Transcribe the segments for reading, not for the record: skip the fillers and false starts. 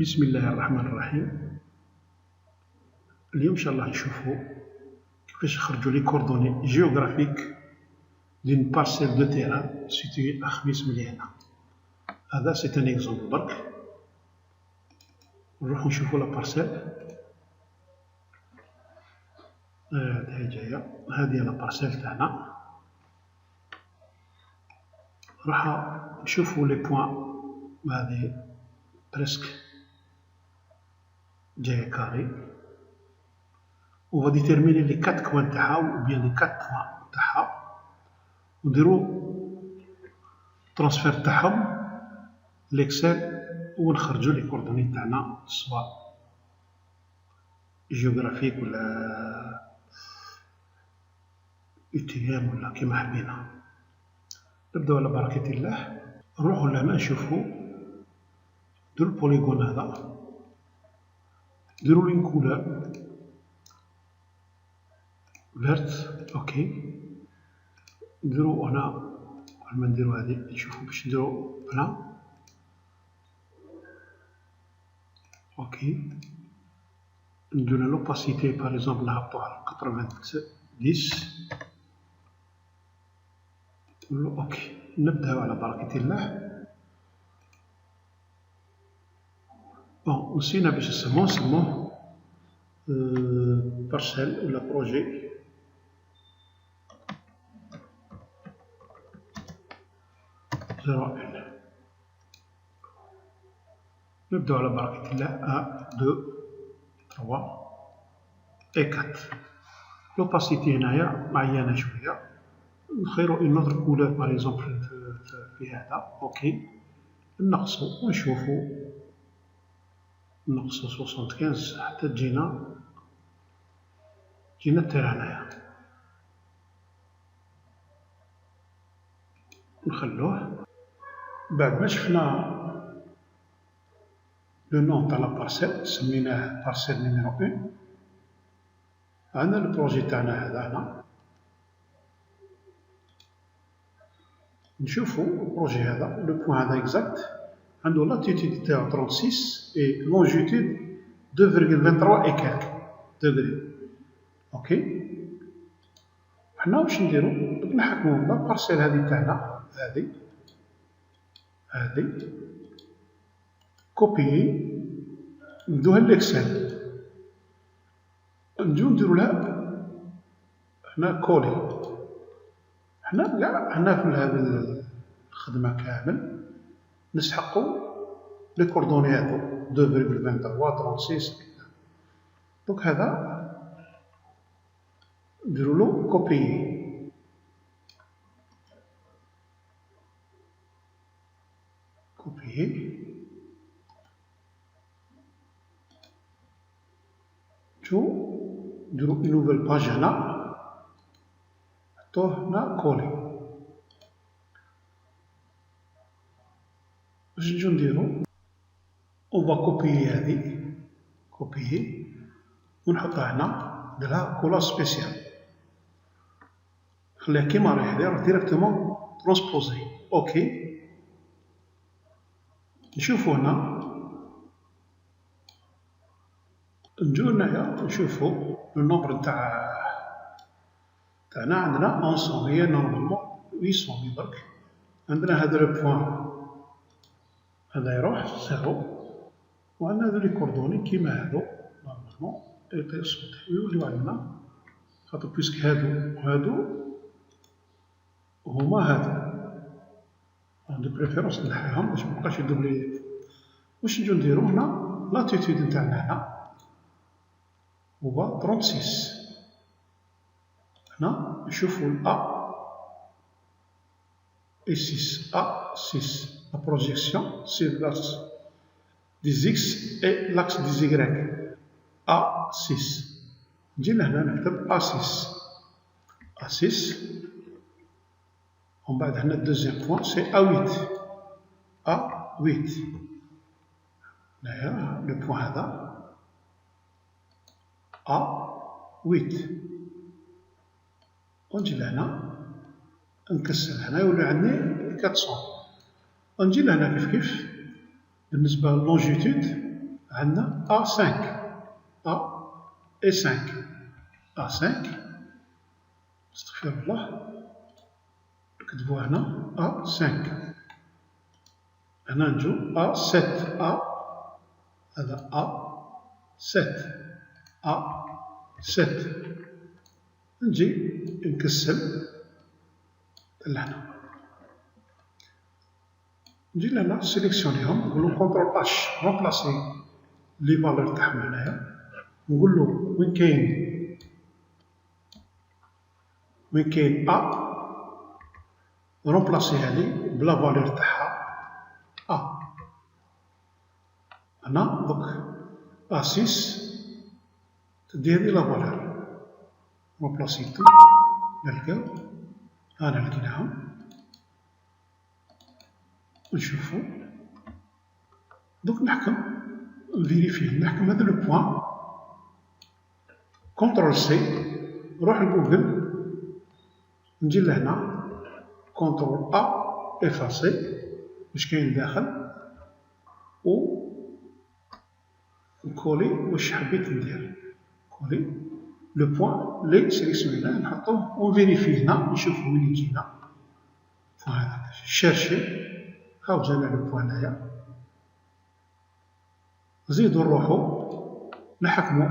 بسم الله الرحمن الرحيم. اليوم إن شاء الله نشوفوا كيفاش نخرجوا لي كوردوني جيوغرافيك دون بارسيل دو تيران سيتوي أخميس مليانة. هذا سي ان اكزومبل برك. نروحو نشوفو لا بارسيل. هادي جاية، هادي لا بارسيل تاعنا. راح نشوفو لي بوان، هادي بريسك جاية كاري. On va déterminer les 4 coins تاعها ou bien les 4 points تاعها ونديرو ترانسفير تاعهم لإكسل ونخرجو لي كوردوني تاعنا سوا جيوغرافيك ولا UTM ولا كيما حبينا. نبداو على بركة الله. نروحو لهنا نشوفو نديرو البوليغون هذا، نديرو لين كولور فيرت. اوكي، نديرو هنا قبل ما نديرو هادي نشوفو باش نديرو بلان. اوكي، نديرو لوباسيتي باغ اكزومبل نهبطوها ل 90. نقولو اوكي. نبداو على بركة الله. بون نسينا باش نسموه بارسيل ولا بروجي. نبداو على بركة الله. 1 2 3 et 4. لوباسيتي هنايا معينة شوية، نخيرو اون اوتر كولور باغ اكزومبل في هذا. اوكي، نقصو ونشوفو، نقصو 75 حتى تجينا التيران هنايا. نخلوه. بعد ما شفنا لو نون تاع لا بارسيل سميناه بارسيل نيميرو 1، عندنا البروجي تاعنا هذا هنا. نشوفو البروجي هذا لو بوان هذا اكزاكت عندو لاتيتود تاعو 36 اي لونجيتود 2,23 اي كالك دوغري. اوكي، حنا واش نديرو؟ دوك نحكمو لا بارسيل هذه تاعنا، هذه كوبيي ندوها لإكسل، نجيو نديرو لها هنا كولي. حنا قاع هنا في هذه الخدمة كامل نسحقو لي كوردوني هادو 2,23 36. دوك هذا نديرو له كوبيي. نشوف نديرو اون نوفيل باج هنا، نحطوه هنا كولي. واش نجيو نديرو؟ اون فا كوبيي هادي، كوبيي ونحطها هنا، نديرلها كولا سبيسيال، نخليها كيما راهي، هادي راه ديريكتومون ترونسبوزي. اوكي، نشوفو هنا، نجيو هنايا نشوفو لو نومبر تاعنا. عندنا 1100، هي نورمالمون 800 برك. عندنا هذا لو بوان هذا يروح زيرو، وعندنا هذو لي كوردوني كيما هادو نورمالمون يوليو عندنا، خاطر بويسك هادو هما هادو. دو بريفيرونس نحيهم باش مبقاش يدوبلي. واش نجيو نديرو هنا؟ لاتيتود نتاعنا هنا هو 36. هنا نشوفو الأ et 6. A 6. La projection sur l'axe des X et l'axe des Y. A6. نجي لهنا نكتب A6. A6. ومن بعد هنا الدوزيام بوان سي A8. A8. هنايا لو بوان هذا A8. ونجي لهنا نكسر هنا يولي عندي 400. نجي لهنا كيف بالنسبة للونجيتود عندنا A5 A et 5 A5 استغفر الله نكتبوها هنا A5 هنا نجو A7 A هذا A7 A7 نجي نكسل لهنا نجي لهنا سيليكسيونيهم نقولو كونترول اش رومبلاسي لي فالور تاعهم هنايا نقولو وين كاين ا رومبلاسي هذه بلا فالور تاعها ا هنا دوك A6 تدي هذه لا فالور رومبلاسي تو نلقاو هانا لقيناهم نشوفو دوك نحكم نفيريفيه نحكم هذا لو بوان كونترول سي نروح لجوجل نجي لهنا كونترول ا افاسي واش كاين داخل و نكولي واش حبيت ندير كولي لو بوان لي سيليكسيونيناه نحطوه ونفيريفيه هنا نشوفو وين يجينا بوان هذاك شيرشي هاو جانا لو بوان هنايا نزيدو نروحو نحكمو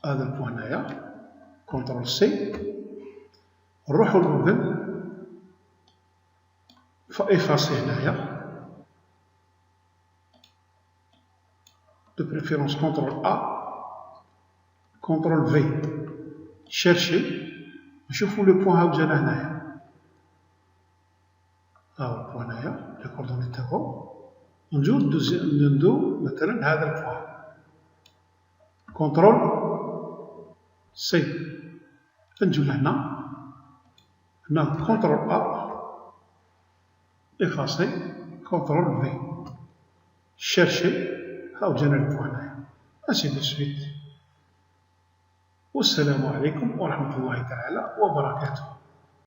هذا البوان هنايا كونترول سي نروحو لجوجل افاسي هنايا دو بريفيرونس كونترول ا كونترول في شيرشي نشوفو لو بوان هاو جانا هنايا هاو البوان هنايا لي كوردوني تاعو ندو مثلا هذا البوان كونترول سي نجو لهنا هنا كونترول ا افاسي كونترول في شيرشي هاو جانا البوان هنايا انسي دو سويت والسلام عليكم ورحمة الله تعالى وبركاته.